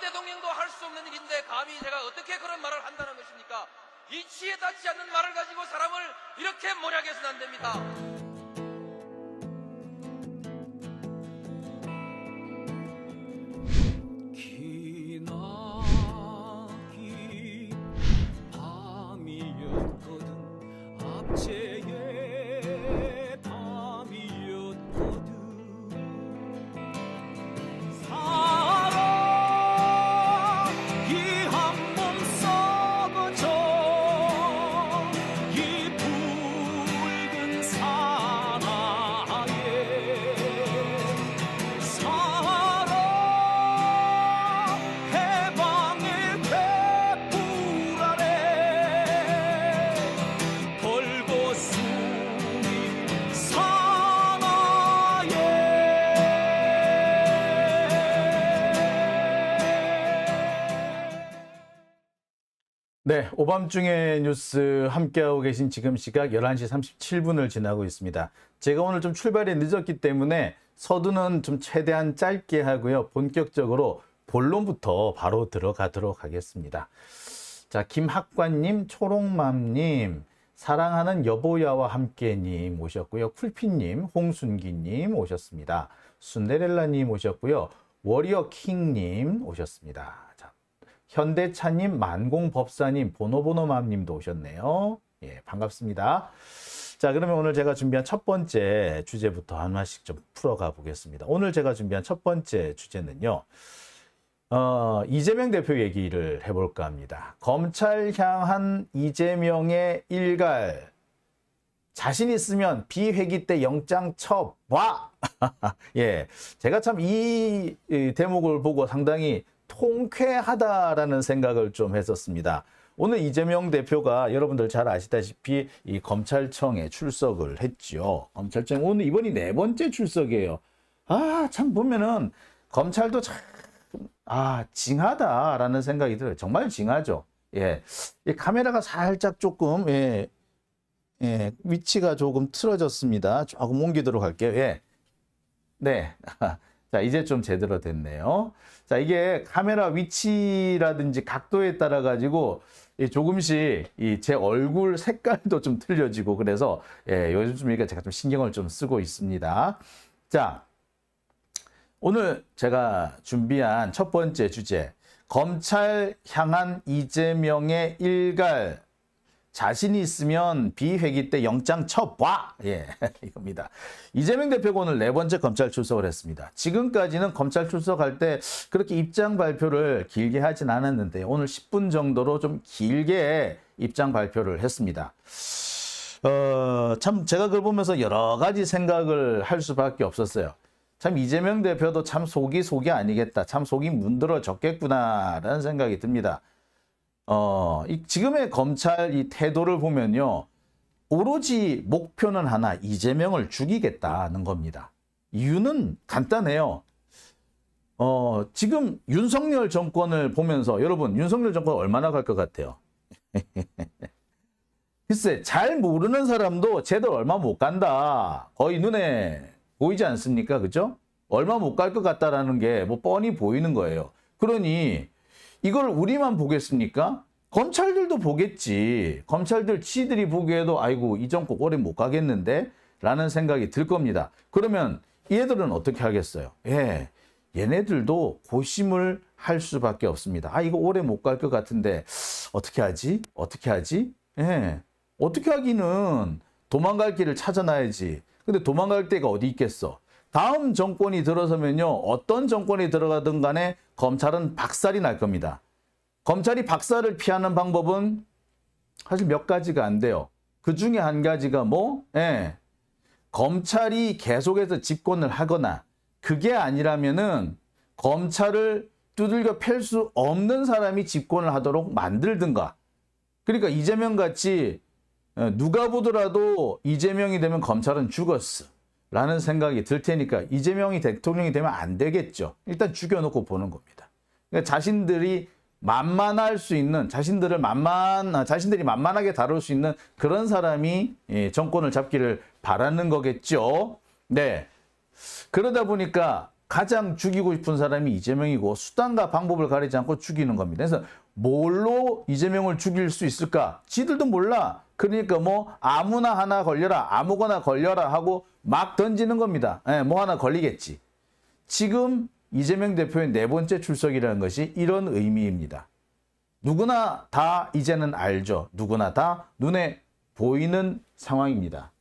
대통령도 할 수 없는 일인데 감히 제가 어떻게 그런 말을 한다는 것입니까? 이치에 닿지 않는 말을 가지고 사람을 이렇게 몰아해서는 안 됩니다. 네, 오밤중의 뉴스 함께하고 계신 지금 시각 11시 37분을 지나고 있습니다. 제가 오늘 좀 출발이 늦었기 때문에 서두는 좀 최대한 짧게 하고요. 본격적으로 본론부터 바로 들어가도록 하겠습니다. 자, 김학관님, 초록맘님, 사랑하는 여보야와 함께님 오셨고요. 쿨피님, 홍순기님 오셨습니다. 순데렐라님 오셨고요. 워리어킹님 오셨습니다. 현대차님, 만공법사님, 보노보노맘님도 오셨네요. 예, 반갑습니다. 자, 그러면 오늘 제가 준비한 첫 번째 주제부터 하나씩 좀 풀어가 보겠습니다. 오늘 제가 준비한 첫 번째 주제는요. 이재명 대표 얘기를 해볼까 합니다. 검찰 향한 이재명의 일갈. 자신 있으면 비회기 때 영장 쳐봐. 예, 제가 참 이 대목을 보고 상당히 통쾌하다라는 생각을 좀 했었습니다. 오늘 이재명 대표가 여러분들 잘 아시다시피 이 검찰청에 출석을 했죠. 검찰청 오늘 이번이 4번째 출석이에요. 아, 참 보면은 검찰도 참 징하다라는 생각이 들어요. 정말 징하죠. 예, 이 카메라가 살짝 조금 위치가 조금 틀어졌습니다. 조금 옮기도록 할게요. 예, 네. 자, 이제 좀 제대로 됐네요. 자, 이게 카메라 위치라든지 각도에 따라 가지고 조금씩 제 얼굴 색깔도 좀 틀려지고 그래서 요즘 좀 제가 좀 신경을 좀 쓰고 있습니다. 자, 오늘 제가 준비한 첫 번째 주제, 검찰 향한 이재명의 일갈. 자신이 있으면 비회기 때 영장 쳐봐. 예, 이겁니다. 이재명 대표가 오늘 4번째 검찰 출석을 했습니다. 지금까지는 검찰 출석할 때 그렇게 입장 발표를 길게 하진 않았는데 오늘 10분 정도로 좀 길게 입장 발표를 했습니다. 참 제가 그걸 보면서 여러 가지 생각을 할 수밖에 없었어요. 참 이재명 대표도 참 속이 아니겠다. 참 속이 문드러졌겠구나라는 생각이 듭니다. 지금의 검찰 이 태도를 보면요. 오로지 목표는 하나, 이재명을 죽이겠다는 겁니다. 이유는 간단해요. 지금 윤석열 정권을 보면서 여러분, 윤석열 정권 얼마나 갈 것 같아요? 글쎄, 잘 모르는 사람도 쟤들 얼마 못 간다. 거의 눈에 보이지 않습니까? 그죠? 얼마 못 갈 것 같다라는 게 뭐 뻔히 보이는 거예요. 그러니 이걸 우리만 보겠습니까? 검찰들도 보겠지. 검찰들 지들이 보기에도 아이고 이 정권 오래 못 가겠는데? 라는 생각이 들 겁니다. 그러면 얘들은 어떻게 하겠어요? 예, 얘네들도 고심을 할 수밖에 없습니다. 아, 이거 오래 못 갈 것 같은데 어떻게 하지? 어떻게 하지? 예, 어떻게 하기는 도망갈 길을 찾아놔야지. 근데 도망갈 데가 어디 있겠어? 다음 정권이 들어서면요. 어떤 정권이 들어가든 간에 검찰은 박살이 날 겁니다. 검찰이 박살을 피하는 방법은 사실 몇 가지가 안 돼요. 그 중에 한 가지가 검찰이 계속해서 집권을 하거나 그게 아니라면은 검찰을 두들겨 팰 수 없는 사람이 집권을 하도록 만들든가. 그러니까 이재명 같이 누가 보더라도 이재명이 되면 검찰은 죽었어. 라는 생각이 들 테니까 이재명이 대통령이 되면 안 되겠죠. 일단 죽여놓고 보는 겁니다. 그러니까 자신들이 만만할 수 있는, 자신들이 만만하게 다룰 수 있는 그런 사람이 정권을 잡기를 바라는 거겠죠. 네. 그러다 보니까 가장 죽이고 싶은 사람이 이재명이고 수단과 방법을 가리지 않고 죽이는 겁니다. 그래서 뭘로 이재명을 죽일 수 있을까? 지들도 몰라. 그러니까 뭐 아무나 하나 걸려라, 아무거나 걸려라 하고 막 던지는 겁니다. 뭐 하나 걸리겠지. 지금 이재명 대표의 네 번째 출석이라는 것이 이런 의미입니다. 누구나 다 이제는 알죠. 누구나 다 눈에 보이는 상황입니다.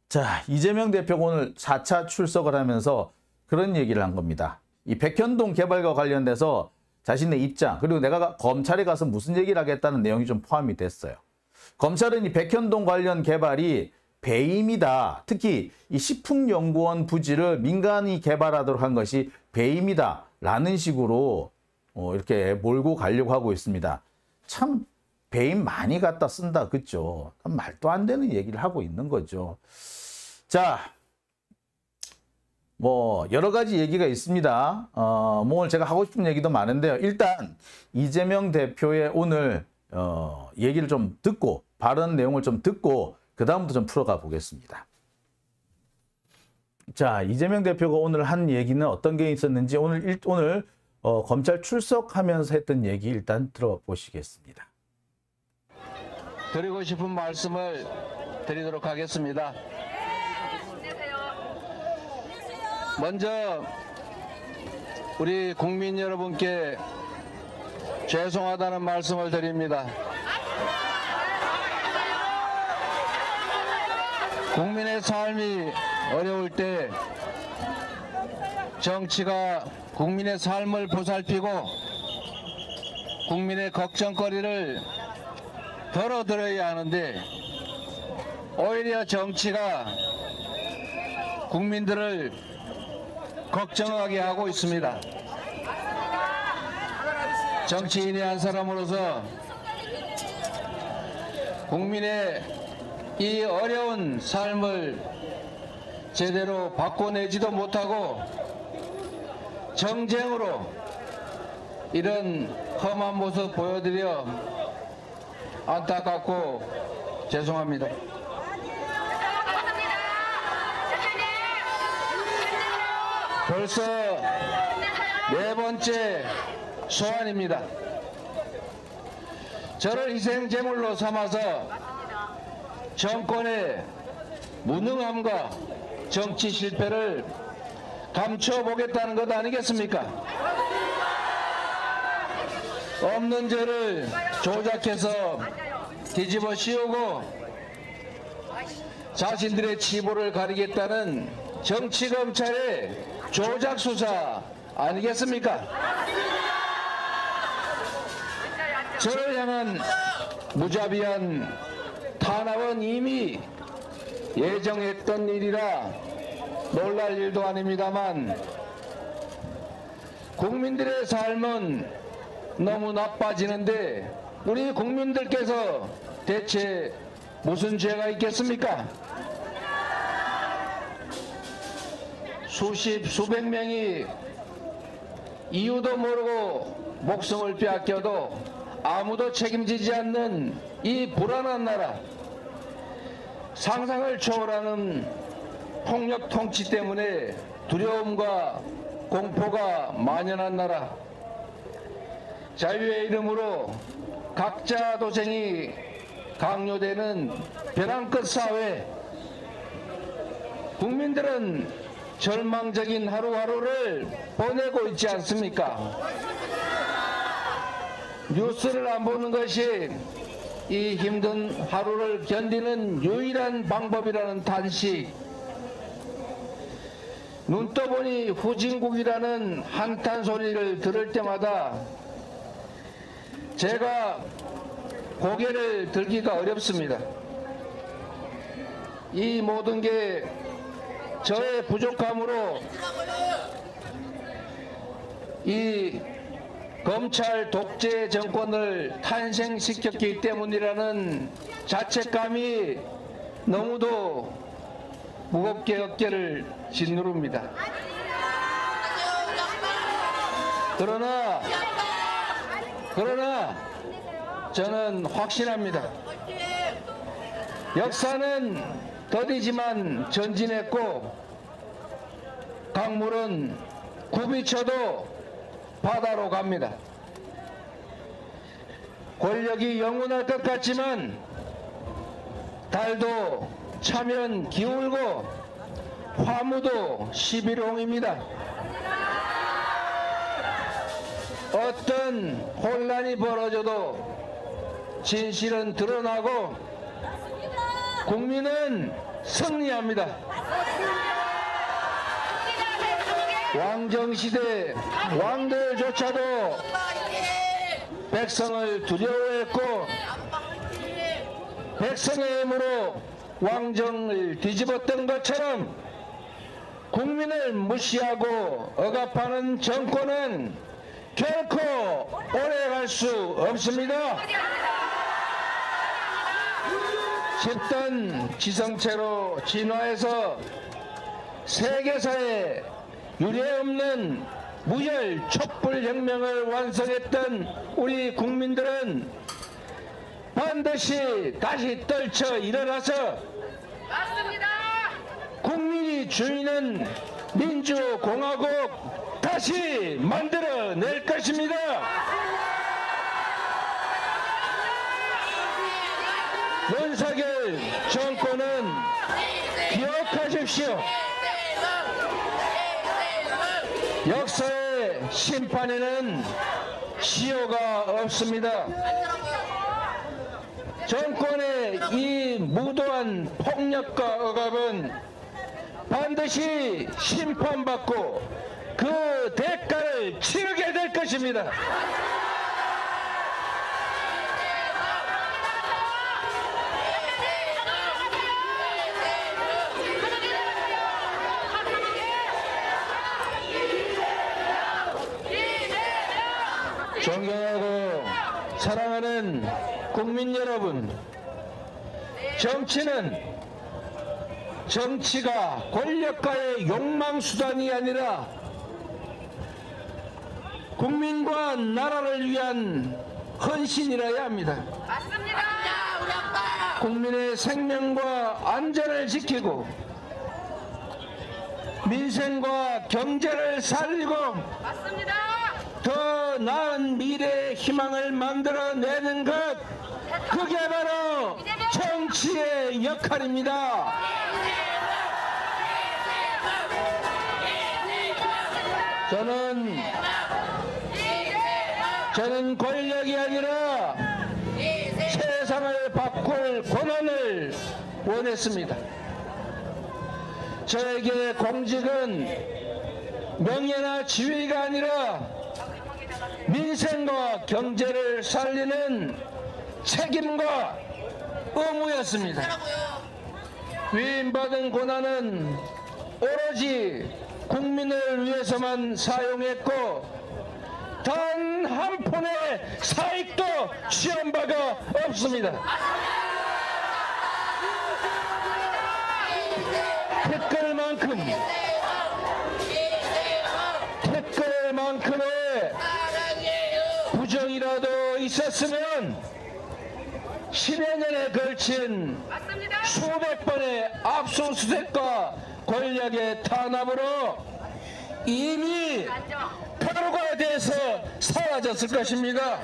자, 이재명 대표가 오늘 4차 출석을 하면서 그런 얘기를 한 겁니다. 이 백현동 개발과 관련돼서 자신의 입장, 그리고 내가 검찰에 가서 무슨 얘기를 하겠다는 내용이 좀 포함이 됐어요. 검찰은 이 백현동 관련 개발이 배임이다. 특히 이 식품연구원 부지를 민간이 개발하도록 한 것이 배임이다. 라는 식으로 이렇게 몰고 가려고 하고 있습니다. 참 배임 많이 갖다 쓴다. 그죠? 말도 안 되는 얘기를 하고 있는 거죠. 자, 뭐 여러 가지 얘기가 있습니다. 뭐 오늘 제가 하고 싶은 얘기도 많은데요. 일단 이재명 대표의 오늘 얘기를 좀 듣고 발언 내용을 좀 듣고 그 다음부터 좀 풀어가 보겠습니다. 자, 이재명 대표가 오늘 한 얘기는 어떤 게 있었는지 오늘 검찰 출석하면서 했던 얘기 일단 들어보시겠습니다. 드리고 싶은 말씀을 드리도록 하겠습니다. 먼저 우리 국민 여러분께 죄송하다는 말씀을 드립니다. 국민의 삶이 어려울 때 정치가 국민의 삶을 보살피고 국민의 걱정거리를 덜어드려야 하는데 오히려 정치가 국민들을 걱정하게 하고 있습니다. 정치인의 한 사람으로서 국민의 이 어려운 삶을 제대로 바꿔내지도 못하고 정쟁으로 이런 험한 모습 보여드려 안타깝고 죄송합니다. 벌써 네 번째 소환입니다. 저를 희생제물로 삼아서 정권의 무능함과 정치 실패를 감춰보겠다는 것 아니겠습니까? 없는 죄를 조작해서 뒤집어 씌우고 자신들의 치부를 가리겠다는 정치검찰의 조작수사 아니겠습니까? 저를 향한 무자비한 탄압은 이미 예정했던 일이라 놀랄 일도 아닙니다만 국민들의 삶은 너무 나빠지는데 우리 국민들께서 대체 무슨 죄가 있겠습니까? 수백 명이 이유도 모르고 목숨을 빼앗겨도 아무도 책임지지 않는 이 불안한 나라, 상상을 초월하는 폭력 통치 때문에 두려움과 공포가 만연한 나라, 자유의 이름으로 각자 도생이 강요되는 벼랑 끝 사회, 국민들은 절망적인 하루하루를 보내고 있지 않습니까? 뉴스를 안 보는 것이 이 힘든 하루를 견디는 유일한 방법이라는 단식, 눈 떠보니 후진국이라는 한탄 소리를 들을 때마다 제가 고개를 들기가 어렵습니다. 이 모든 게 저의 부족함으로 이 검찰 독재 정권을 탄생시켰기 때문이라는 자책감이 너무도 무겁게 어깨를 짓누릅니다. 그러나 저는 확신합니다. 역사는 더디지만 전진했고 강물은 굽이쳐도 바다로 갑니다. 권력이 영원할 것 같지만 달도 차면 기울고 화무도 시비롱입니다. 어떤 혼란이 벌어져도 진실은 드러나고 국민은 승리합니다. 왕정시대 왕들조차도 백성을 두려워했고 백성의 힘으로 왕정을 뒤집었던 것처럼 국민을 무시하고 억압하는 정권은 결코 오래갈 수 없습니다. 집단 지성체로 진화해서 세계사에 유례없는 무혈 촛불혁명을 완성했던 우리 국민들은 반드시 다시 떨쳐 일어나서 국민이 주인은 민주공화국 다시 만들어낼 것입니다. 윤석열 정권은 기억하십시오. 역사의 심판에는 시효가 없습니다. 정권의 이 무도한 폭력과 억압은 반드시 심판받고 그 대가를 치르게 될 것입니다. 존경하고 사랑하는 국민 여러분, 정치가 권력가의 욕망수단이 아니라 국민과 나라를 위한 헌신이라야 합니다. 맞습니다. 우리 아빠. 국민의 생명과 안전을 지키고 민생과 경제를 살리고 맞습니다. 더 나은 미래의 희망을 만들어내는 것, 그게 바로 정치의 역할입니다. 저는 권력이 아니라 세상을 바꿀 권한을 원했습니다. 저에게 공직은 명예나 지위가 아니라 민생과 경제를 살리는 책임과 의무였습니다. 위임받은 권한은 오로지 국민을 위해서만 사용했고 단 한 푼의 사익도 취한 바가 없습니다. 댓글만큼의 부정이라도 있었으면 10여 년에 걸친 수백 번의 압수수색과 권력의 탄압으로 이미 포로가 돼서 사라졌을 것입니다.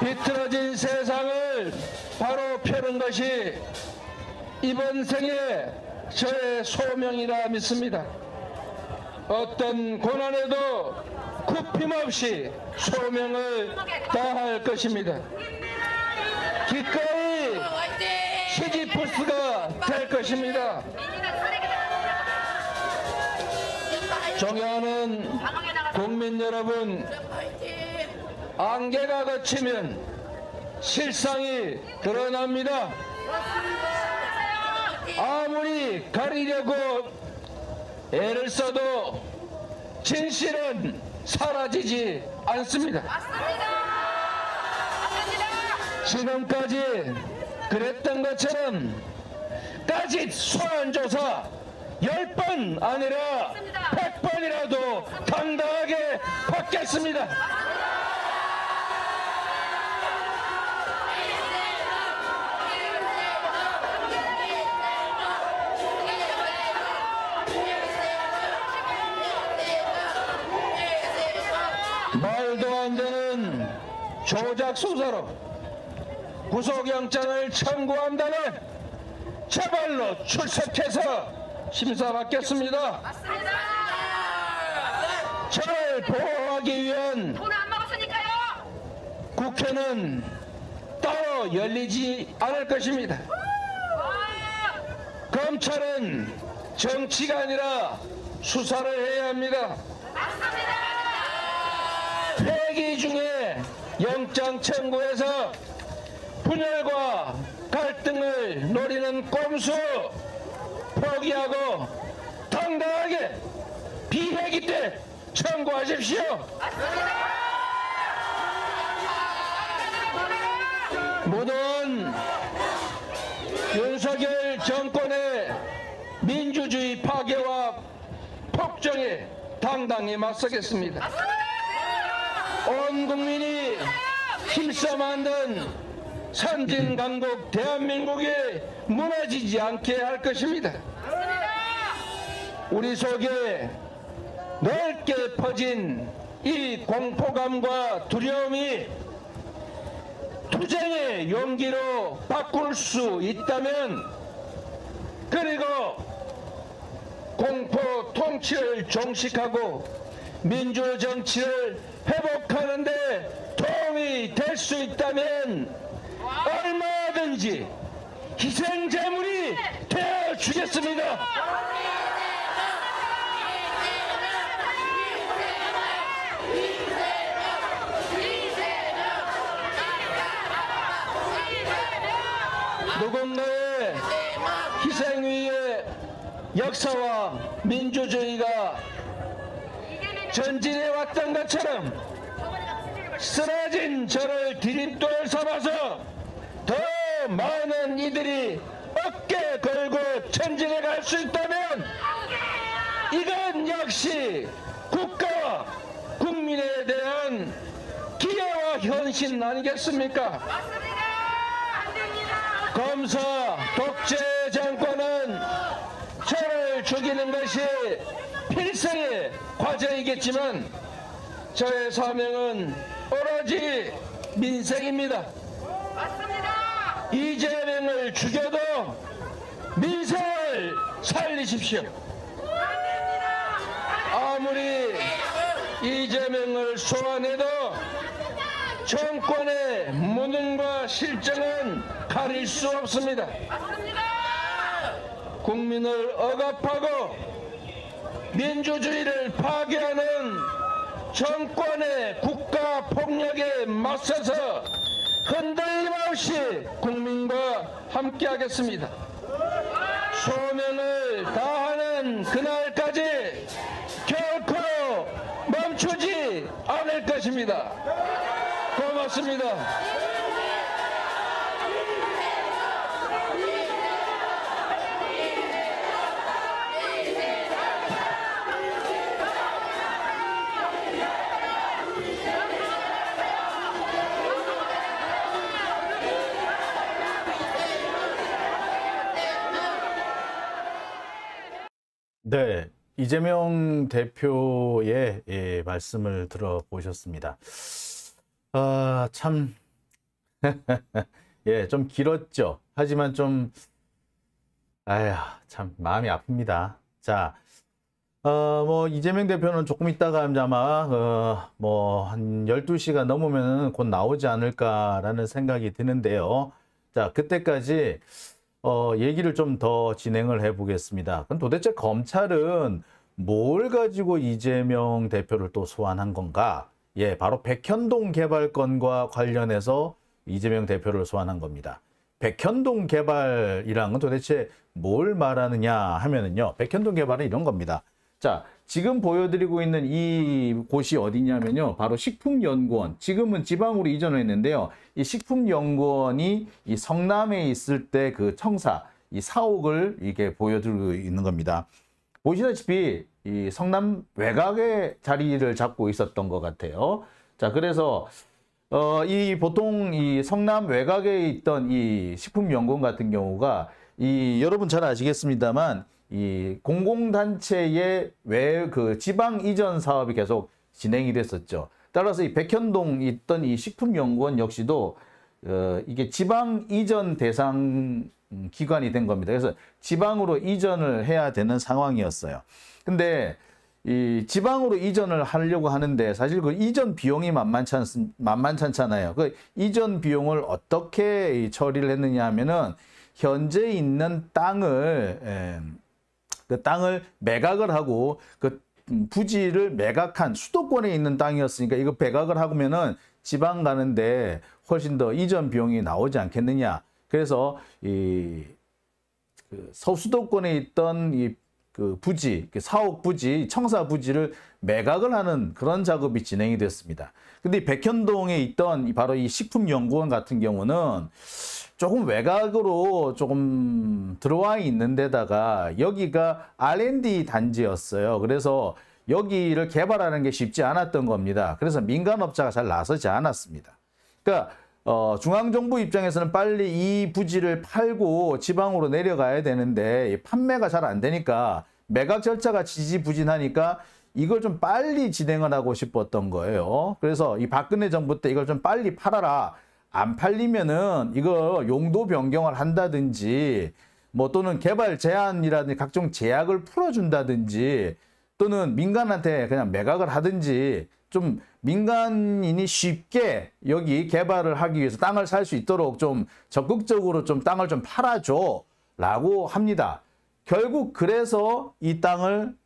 비틀어진 세상을 바로 펴는 것이 이번 생에 저의 소명이라 믿습니다. 어떤 고난에도 굽힘없이 소명을 다할 것입니다. 기꺼이 시지프스가 될 것입니다. 존경하는 국민 여러분, 안개가 걷히면 실상이 드러납니다. 아무리 가리려고 애를 써도 진실은 사라지지 않습니다. 지금까지 그랬던 것처럼 따짓 소환조사 10번 아니라 100번이라도 당당하게 받겠습니다. 말도 안 되는 조작 수사로 구속영장을 청구한다면 제발로 출석해서 심사받겠습니다. 맞습니다. 저를 보호하기 위한 돈 안 먹었으니까요. 국회는 따로 열리지 않을 것입니다. 검찰은 정치가 아니라 수사를 해야 합니다. 맞습니다. 회기 중에 영장 청구해서 분열과 갈등을 노리는 꼼수 포기하고 당당하게 비회기 때 청구하십시오. 모든 윤석열 정권의 민주주의 파괴와 폭정에 당당히 맞서겠습니다. 온 국민이 힘써 만든 선진강국 대한민국이 무너지지 않게 할 것입니다. 우리 속에 넓게 퍼진 이 공포감과 두려움이 투쟁의 용기로 바꿀 수 있다면, 그리고 공포 통치를 종식하고 민주정치를 회복하는 데 도움이 될 수 있다면 얼마든지 희생제물이 되어주겠습니다. 누군가의 희생 위에 역사와 민주주의가 전진해 왔던 것처럼 쓰러진 저를 디딤돌 삼아서 더 많은 이들이 어깨 걸고 전진해 갈 수 있다면 이건 역시 국가와 국민에 대한 기여와 헌신 아니겠습니까? 검사 독재 정권은 저를 죽이는 것이 필생의 과제이겠지만 저의 사명은 오로지 민생입니다. 이재명을 죽여도 민생을 살리십시오. 아무리 이재명을 소환해도 정권의 무능과 실정은 가릴 수 없습니다. 국민을 억압하고 민주주의를 파괴하는 정권의 국가 폭력에 맞서서 흔들림 없이 국민과 함께하겠습니다. 소명을 다하는 그날까지 결코 멈추지 않을 것입니다. 고맙습니다. 네, 이재명 대표의 말씀을 들어보셨습니다. 아, 참, 예, 좀 길었죠. 하지만 좀, 참 마음이 아픕니다. 자, 뭐 이재명 대표는 조금 있다가 아마 뭐 한 12시가 넘으면 곧 나오지 않을까라는 생각이 드는데요. 자, 그때까지 얘기를 좀 더 진행을 해보겠습니다. 그럼 도대체 검찰은 뭘 가지고 이재명 대표를 또 소환한 건가? 예, 바로 백현동 개발건과 관련해서 이재명 대표를 소환한 겁니다. 백현동 개발이란 건 도대체 뭘 말하느냐 하면은요, 백현동 개발은 이런 겁니다. 자, 지금 보여드리고 있는 이 곳이 어디냐면요, 바로 식품연구원. 지금은 지방으로 이전을 했는데요, 이 식품연구원이 이 성남에 있을 때 그 청사, 이 사옥을 이렇게 보여드리고 있는 겁니다. 보시다시피 이 성남 외곽에 자리를 잡고 있었던 것 같아요. 자, 그래서 이 보통 이 성남 외곽에 있던 이 식품연구원 같은 경우가 여러분 잘 아시겠습니다만 이 공공단체의 그 지방 이전 사업이 계속 진행이 됐었죠. 따라서 이 백현동에 있던 이 식품연구원 역시도 이게 지방 이전 대상 기관이 된 겁니다. 그래서 지방으로 이전을 해야 되는 상황이었어요. 근데 이 지방으로 이전을 하려고 하는데 사실 그 이전 비용이 만만찮잖아요. 그 이전 비용을 어떻게 처리를 했느냐 하면은 현재 있는 그 땅을 매각을 하고 그 부지를 매각한 수도권에 있는 땅이었으니까 이거 매각을 하면은 지방 가는데 훨씬 더 이전 비용이 나오지 않겠느냐. 그래서 이 그 서수도권에 있던 그 부지, 사옥 부지, 청사 부지를 매각을 하는 그런 작업이 진행이 됐습니다. 근데 이 백현동에 있던 바로 이 식품연구원 같은 경우는 조금 외곽으로 조금 들어와 있는 데다가 여기가 R&D 단지였어요. 그래서 여기를 개발하는 게 쉽지 않았던 겁니다. 그래서 민간업자가 잘 나서지 않았습니다. 그러니까 중앙정부 입장에서는 빨리 이 부지를 팔고 지방으로 내려가야 되는데 판매가 잘 안 되니까 매각 절차가 지지부진하니까 이걸 좀 빨리 진행을 하고 싶었던 거예요. 그래서 이 박근혜 정부 때 이걸 좀 빨리 팔아라. 안 팔리면은 이거 용도 변경을 한다든지 뭐 또는 개발 제한이라든지 각종 제약을 풀어준다든지 또는 민간한테 그냥 매각을 하든지 좀 민간인이 쉽게 여기 개발을 하기 위해서 땅을 살 수 있도록 좀 적극적으로 좀 땅을 좀 팔아줘 라고 합니다. 결국 그래서 이 땅을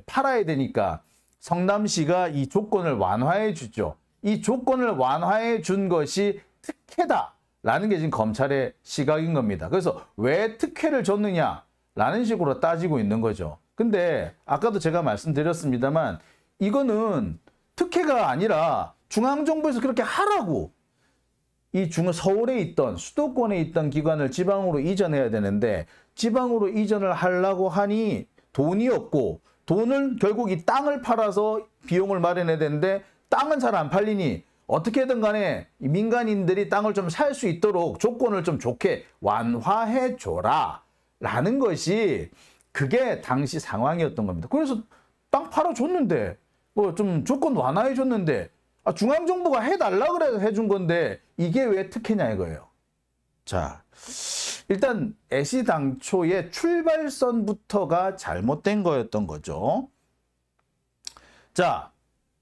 팔아야 되니까 성남시가 이 조건을 완화해 주죠. 이 조건을 완화해 준 것이 특혜다라는 게 지금 검찰의 시각인 겁니다. 그래서 왜 특혜를 줬느냐라는 식으로 따지고 있는 거죠. 근데 아까도 제가 말씀드렸습니다만 이거는 특혜가 아니라 중앙정부에서 그렇게 하라고 이 서울에 있던 수도권에 있던 기관을 지방으로 이전해야 되는데 지방으로 이전을 하려고 하니 돈이 없고 돈은 결국 이 땅을 팔아서 비용을 마련해야 되는데 땅은 잘 안 팔리니 어떻게든 간에 민간인들이 땅을 좀 살 수 있도록 조건을 좀 좋게 완화해 줘라 라는 것이 그게 당시 상황이었던 겁니다. 그래서 땅 팔아줬는데 뭐 좀 조건 완화해 줬는데 중앙정부가 해달라 그래서 해준 건데 이게 왜 특혜냐 이거예요. 자, 일단 애시당초의 출발선부터가 잘못된 거였던 거죠. 자,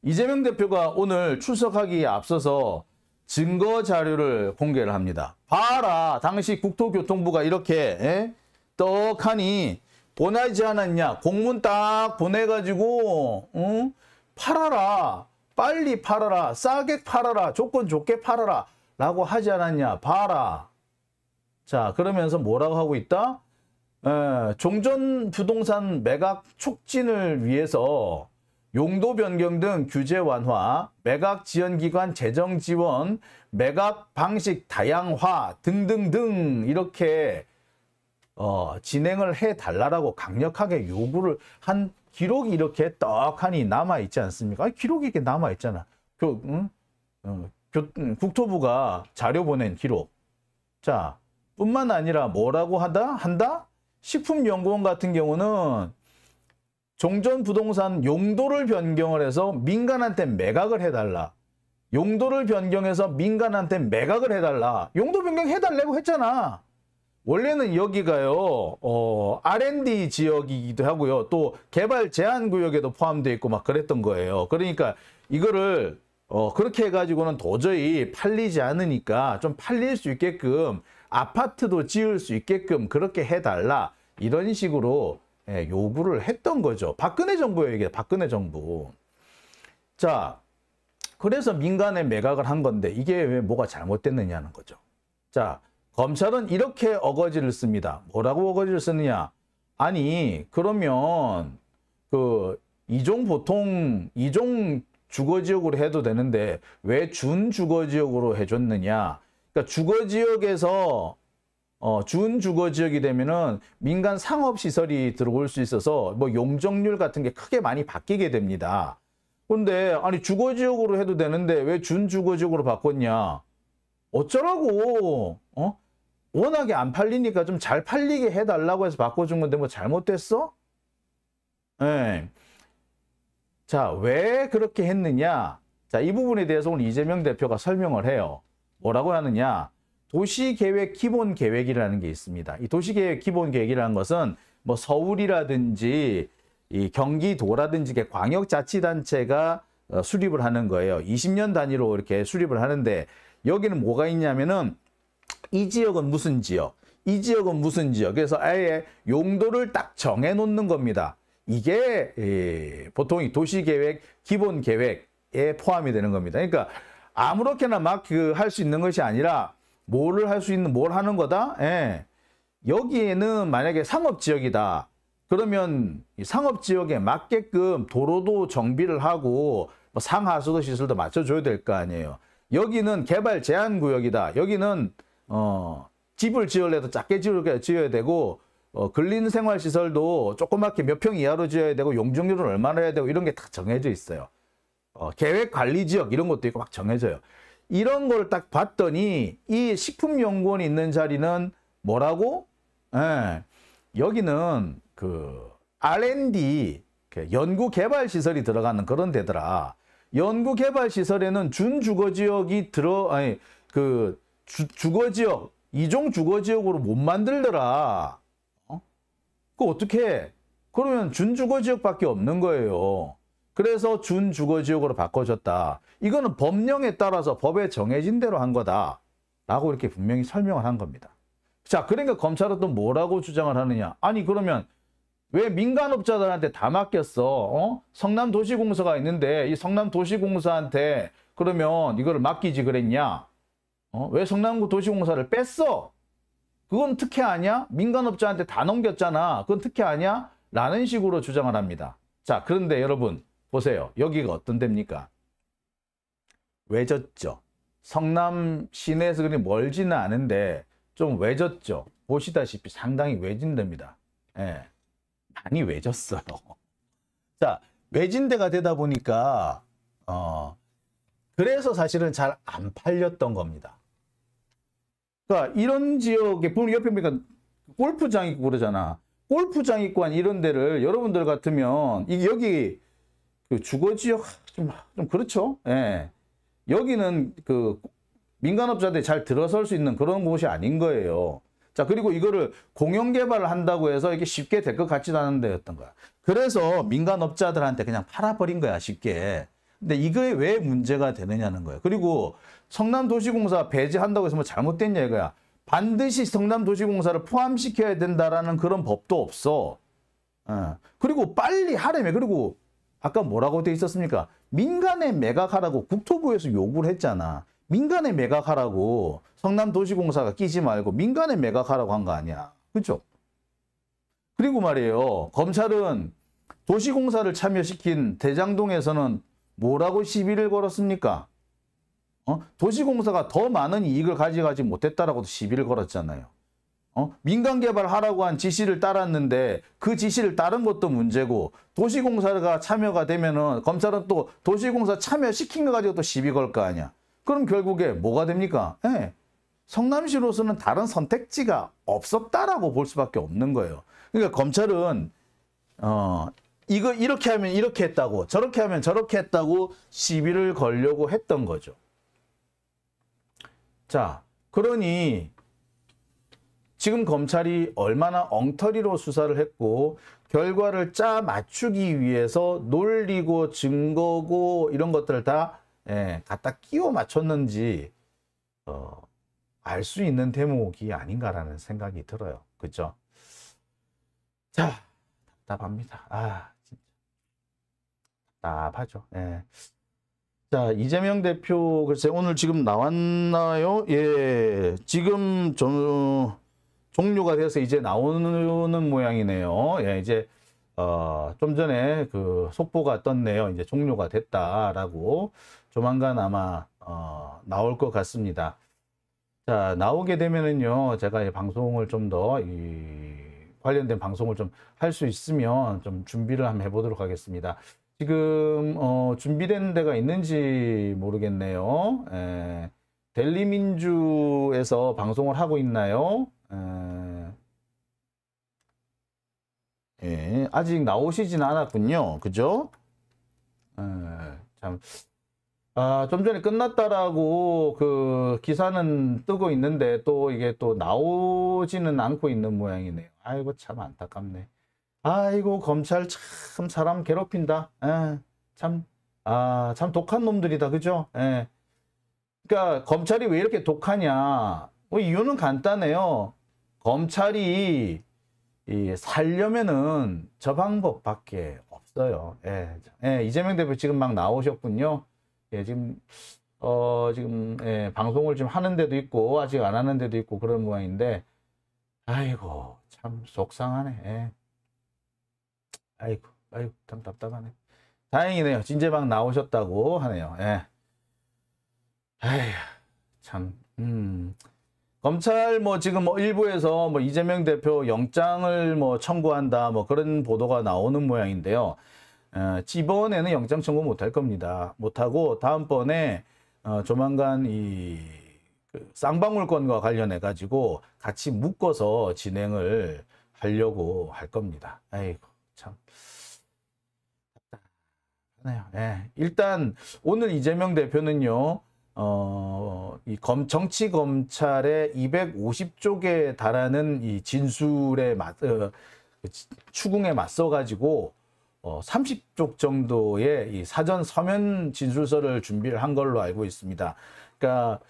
이재명 대표가 오늘 출석하기에 앞서서 증거 자료를 공개를 합니다. 봐라, 당시 국토교통부가 이렇게 떡하니 보내지 않았냐. 공문 딱 보내가지고 팔아라. 빨리 팔아라. 싸게 팔아라. 조건 좋게 팔아라. 라고 하지 않았냐. 봐라. 자, 그러면서 뭐라고 하고 있다? 종전 부동산 매각 촉진을 위해서 용도 변경 등 규제 완화, 매각 지연 기관 재정 지원, 매각 방식 다양화 등등등 이렇게 진행을 해달라고 강력하게 요구를 한 기록이 이렇게 떡하니 남아있지 않습니까? 기록이 이렇게 남아있잖아. 국토부가 자료 보낸 기록. 자, 뿐만 아니라 뭐라고 한다? 식품연구원 같은 경우는 종전 부동산 용도를 변경을 해서 민간한테 매각을 해달라. 용도를 변경해서 민간한테 매각을 해달라. 용도 변경 해달라고 했잖아. 원래는 여기가요, R&D 지역이기도 하고요. 또 개발 제한 구역에도 포함되어 있고 막 그랬던 거예요. 그러니까 이거를 그렇게 해가지고는 도저히 팔리지 않으니까 좀 팔릴 수 있게끔 아파트도 지을 수 있게끔 그렇게 해달라. 이런 식으로 요구를 했던 거죠. 박근혜 정부예요, 이게. 박근혜 정부. 자, 그래서 민간에 매각을 한 건데 이게 왜 뭐가 잘못됐느냐는 거죠. 자, 검찰은 이렇게 어거지를 씁니다. 뭐라고 어거지를 쓰느냐? 아니, 그러면 이종 주거지역으로 해도 되는데 왜 준주거지역으로 해줬느냐? 그러니까 주거지역에서 준주거지역이 되면은 민간 상업시설이 들어올 수 있어서 뭐 용적률 같은 게 크게 많이 바뀌게 됩니다. 근데 아니 주거지역으로 해도 되는데 왜 준주거지역으로 바꿨냐? 어쩌라고? 워낙에 안 팔리니까 좀 잘 팔리게 해달라고 해서 바꿔준 건데 뭐 잘못됐어? 네. 자, 왜 그렇게 했느냐? 자, 이 부분에 대해서 오늘 이재명 대표가 설명을 해요. 뭐라고 하느냐? 도시계획 기본계획이라는 게 있습니다. 이 도시계획 기본계획이라는 것은 뭐 서울이라든지 이 경기도라든지 광역자치단체가 수립을 하는 거예요. 20년 단위로 이렇게 수립을 하는데 여기는 뭐가 있냐면은 이 지역은 무슨 지역, 이 지역은 무슨 지역. 그래서 아예 용도를 딱 정해 놓는 겁니다. 이게 보통 이 도시계획 기본계획에 포함이 되는 겁니다. 그러니까 아무렇게나 막 할 수 있는 것이 아니라 뭘 할 수 있는 뭘 하는 거다. 예. 여기에는 만약에 상업지역이다. 그러면 이 상업지역에 맞게끔 도로도 정비를 하고 뭐 상하수도 시설도 맞춰줘야 될 거 아니에요. 여기는 개발 제한 구역이다. 여기는 집을 지으려도 작게 지어야 되고 근린생활시설도 조그맣게 몇 평 이하로 지어야 되고 용적률은 얼마나 해야 되고 이런 게 다 정해져 있어요. 계획관리지역 이런 것도 있고 막 정해져요. 이런 걸 딱 봤더니 이 식품연구원이 있는 자리는 뭐라고? 예, 여기는 그 R&D 연구개발시설이 들어가는 그런 데더라. 연구개발시설에는 준주거지역이 주거지역, 이종 주거지역으로 못 만들더라. 그거 어떻게 해? 그러면 준주거지역밖에 없는 거예요. 그래서 준주거지역으로 바꿔줬다. 이거는 법령에 따라서 법에 정해진 대로 한 거다. 라고 이렇게 분명히 설명을 한 겁니다. 자, 그러니까 검찰은 또 뭐라고 주장을 하느냐. 아니, 그러면 왜 민간업자들한테 다 맡겼어? 성남도시공사가 있는데 이 성남도시공사한테 그러면 이거를 맡기지 그랬냐? 왜 성남도시공사를 뺐어? 그건 특혜 아니야? 민간업자한테 다 넘겼잖아. 그건 특혜 아니야? 라는 식으로 주장을 합니다. 자, 그런데 여러분 보세요. 여기가 어떤 데입니까? 외졌죠. 성남 시내에서 그리 멀지는 않은데 좀 외졌죠. 보시다시피 상당히 외진 데입니다. 예, 많이 외졌어요. 자, 외진 데가 되다 보니까 그래서 사실은 잘 안 팔렸던 겁니다. 그러니까 이런 지역에 보면 옆에 보니까 골프장 있고 그러잖아. 골프장 있고 한 이런 데를 여러분들 같으면 여기 그 주거지역 좀 그렇죠. 예. 여기는 그 민간업자들이 잘 들어설 수 있는 그런 곳이 아닌 거예요. 자, 그리고 이거를 공영개발을 한다고 해서 이게 쉽게 될 것 같지도 않은 데였던 거야. 그래서 민간업자들한테 그냥 팔아버린 거야, 쉽게. 근데 이거에 왜 문제가 되느냐는 거예요. 그리고 성남도시공사 배제한다고 해서 뭐 잘못됐냐 이거야. 반드시 성남도시공사를 포함시켜야 된다라는 그런 법도 없어. 그리고 빨리 하려면, 그리고 아까 뭐라고 돼 있었습니까? 민간에 매각하라고 국토부에서 요구를 했잖아. 민간에 매각하라고 성남도시공사가 끼지 말고 민간에 매각하라고 한 거 아니야. 그렇죠? 그리고 말이에요. 검찰은 도시공사를 참여시킨 대장동에서는 뭐라고 시비를 걸었습니까? 도시공사가 더 많은 이익을 가져가지 못했다라고도 시비를 걸었잖아요. 민간 개발하라고 한 지시를 따랐는데 그 지시를 따른 것도 문제고 도시공사가 참여가 되면은 검찰은 또 도시공사 참여시킨 거 가지고 또 시비 걸 거 아니야. 그럼 결국에 뭐가 됩니까? 예, 성남시로서는 다른 선택지가 없었다라고 볼 수밖에 없는 거예요. 그러니까 검찰은 이거 이렇게 하면 이렇게 했다고 저렇게 하면 저렇게 했다고 시비를 걸려고 했던 거죠. 자, 그러니 지금 검찰이 얼마나 엉터리로 수사를 했고 결과를 짜 맞추기 위해서 논리고 증거고 이런 것들을 다 갖다 끼워 맞췄는지 알 수 있는 대목이 아닌가라는 생각이 들어요. 그렇죠? 자, 답답합니다. 진짜 답답하죠. 예. 자, 이재명 대표 글쎄 오늘 지금 나왔나요? 예, 지금 종료가 돼서 이제 나오는 모양이네요. 예, 이제 좀 전에 그 속보가 떴네요. 이제 종료가 됐다라고 조만간 아마 나올 것 같습니다. 자, 나오게 되면은요, 제가 이 방송을 좀 더 관련된 방송을 좀 할 수 있으면 좀 준비를 한번 해보도록 하겠습니다. 지금 준비된 데가 있는지 모르겠네요. 델리민주에서 방송을 하고 있나요? 예, 아직 나오시진 않았군요. 그죠? 참 좀 전에 끝났다라고 그 기사는 뜨고 있는데 또 이게 또 나오지는 않고 있는 모양이네요. 아이고, 참 안타깝네. 아이고, 검찰 참 사람 괴롭힌다. 참 독한 놈들이다. 그죠? 그러니까 검찰이 왜 이렇게 독하냐? 이유는 간단해요. 검찰이 살려면은 저 방법밖에 없어요. 이재명 대표 지금 막 나오셨군요. 지금 방송을 좀 하는 데도 있고 아직 안 하는 데도 있고 그런 모양인데, 아이고, 참 속상하네. 아이고, 참 답답하네. 다행이네요. 진제방 나오셨다고 하네요. 아휴, 참, 검찰 지금 일부에서 이재명 대표 영장을 청구한다 그런 보도가 나오는 모양인데요. 이번에는 영장 청구 못할 겁니다. 못하고 다음번에 조만간 그 쌍방울권과 관련해 가지고 같이 묶어서 진행을 하려고 할 겁니다. 아이고, 참. 일단 오늘 이재명 대표는요, 정치 검찰의 250쪽에 달하는 이 진술의 추궁에 맞서 가지고 30쪽 정도의 이 사전 서면 진술서를 준비를 한 걸로 알고 있습니다. 그러니까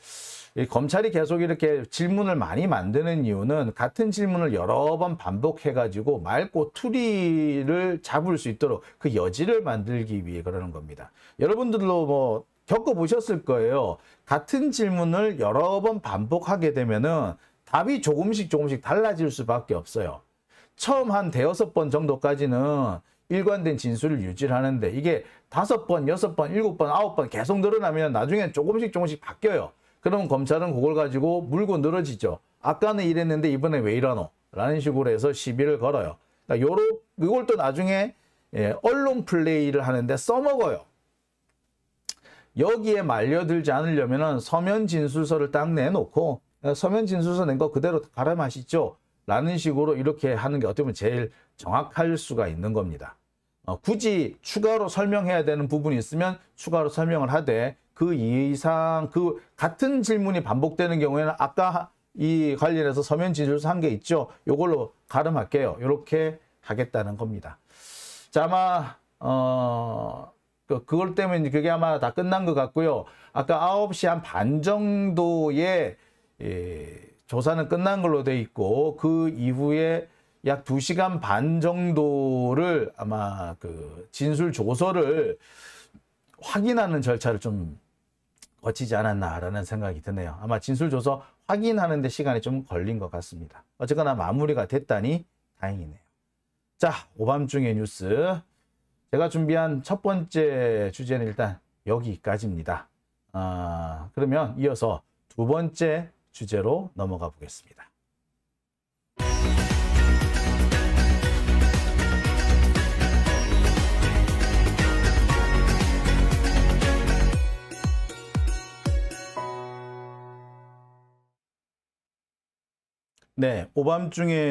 이 검찰이 계속 이렇게 질문을 많이 만드는 이유는 같은 질문을 여러 번 반복해 가지고 말꼬투리를 잡을 수 있도록 그 여지를 만들기 위해 그러는 겁니다. 여러분들도 겪어보셨을 거예요. 같은 질문을 여러 번 반복하게 되면은 답이 조금씩 달라질 수밖에 없어요. 처음 한 5번 정도까지는 일관된 진술을 유지를 하는데 이게 5번, 6번, 7번, 9번 계속 늘어나면 나중에 조금씩 바뀌어요. 그러면 검찰은 그걸 가지고 물고 늘어지죠. 아까는 이랬는데 이번에 왜 이러노? 라는 식으로 해서 시비를 걸어요. 그러니까 이걸 또 나중에 언론 플레이를 하는데 써먹어요. 여기에 말려들지 않으려면 서면 진술서를 딱 내놓고 서면 진술서 낸 거 그대로 가라 마시죠. 라는 식으로 이렇게 하는 게 어떻게 보면 제일 정확할 수가 있는 겁니다. 굳이 추가로 설명해야 되는 부분이 있으면 추가로 설명을 하되 그 이상 그 같은 질문이 반복되는 경우에는 아까 이 관련해서 서면 진술서 한 게 있죠. 이걸로 가름할게요. 이렇게 하겠다는 겁니다. 자, 아마 그걸 때문에 그게 아마 다 끝난 것 같고요. 아까 9시 한 반 정도에 조사는 끝난 걸로 돼 있고 그 이후에 약 2시간 반 정도를 아마 그 진술 조서를 확인하는 절차를 좀 거치지 않았나라는 생각이 드네요. 아마 진술 조서 확인하는 데 시간이 좀 걸린 것 같습니다. 어쨌거나 마무리가 됐다니 다행이네요. 자, 오밤중의 뉴스. 제가 준비한 첫 번째 주제는 일단 여기까지입니다. 그러면 이어서 두 번째 주제로 넘어가 보겠습니다. 네, 오밤중에